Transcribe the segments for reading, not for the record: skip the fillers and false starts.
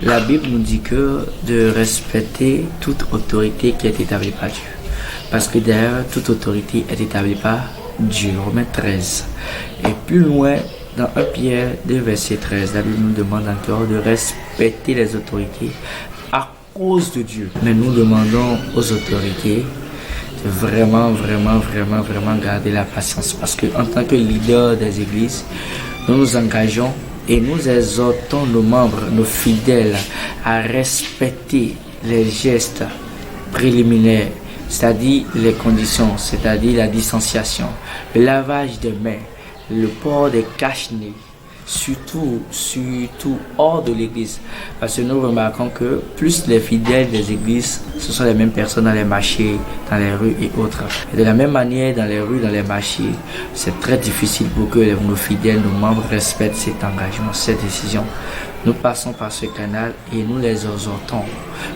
La Bible nous dit que de respecter toute autorité qui est établie par Dieu. Parce que d'ailleurs, toute autorité est établie par Dieu. Romains 13. Et plus loin, dans 1 Pierre 2, verset 13, la Bible nous demande encore de respecter les autorités à cause de Dieu. Mais nous demandons aux autorités de vraiment garder la patience. Parce que en tant que leader des églises, nous nous engageons et nous exhortons nos membres, nos fidèles, à respecter les gestes préliminaires, c'est-à-dire les conditions, c'est-à-dire la distanciation, le lavage des mains, le port des cache-nez, surtout hors de l'église. Parce que nous remarquons que plus les fidèles des églises, ce sont les mêmes personnes dans les marchés, dans les rues et autres. Et de la même manière, dans les rues, dans les marchés, c'est très difficile pour que nos fidèles, nos membres respectent cet engagement, cette décision. Nous passons par ce canal et nous les exhortons,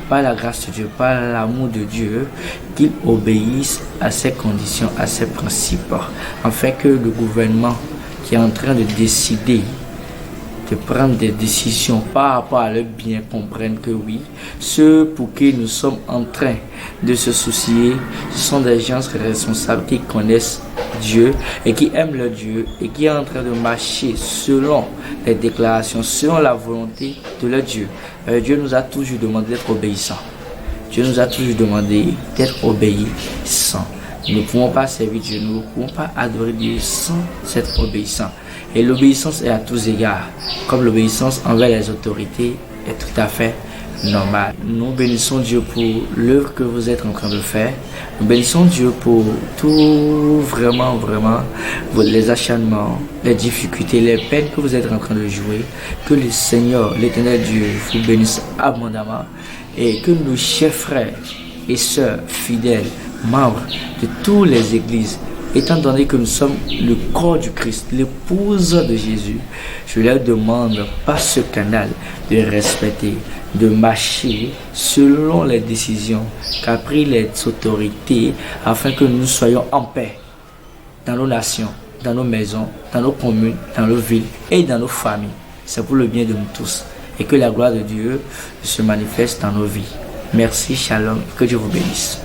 par la grâce de Dieu, par l'amour de Dieu, qu'ils obéissent à ces conditions, à ces principes, afin que le gouvernement qui est en train de décider, de prendre des décisions par rapport à leur bien, comprennent que oui, ceux pour qui nous sommes en train de se soucier, ce sont des gens responsables qui connaissent Dieu et qui aiment leur Dieu et qui sont en train de marcher selon les déclarations, selon la volonté de leur Dieu. Dieu nous a toujours demandé d'être obéissants. Dieu nous a toujours demandé d'être obéissants. Nous ne pouvons pas servir Dieu, nous ne pouvons pas adorer Dieu sans être obéissants. Et l'obéissance est à tous égards, comme l'obéissance envers les autorités est tout à fait normale. Nous bénissons Dieu pour l'œuvre que vous êtes en train de faire. Nous bénissons Dieu pour tout, vraiment, les acharnements, les difficultés, les peines que vous êtes en train de jouer. Que le Seigneur, l'Éternel Dieu, vous bénisse abondamment et que nos chers frères et sœurs fidèles, membres de toutes les églises, étant donné que nous sommes le corps du Christ, l'épouse de Jésus, je leur demande par ce canal de respecter, de marcher selon les décisions qu'a prises les autorités afin que nous soyons en paix dans nos nations, dans nos maisons, dans nos communes, dans nos villes et dans nos familles. C'est pour le bien de nous tous et que la gloire de Dieu se manifeste dans nos vies. Merci, shalom, que Dieu vous bénisse.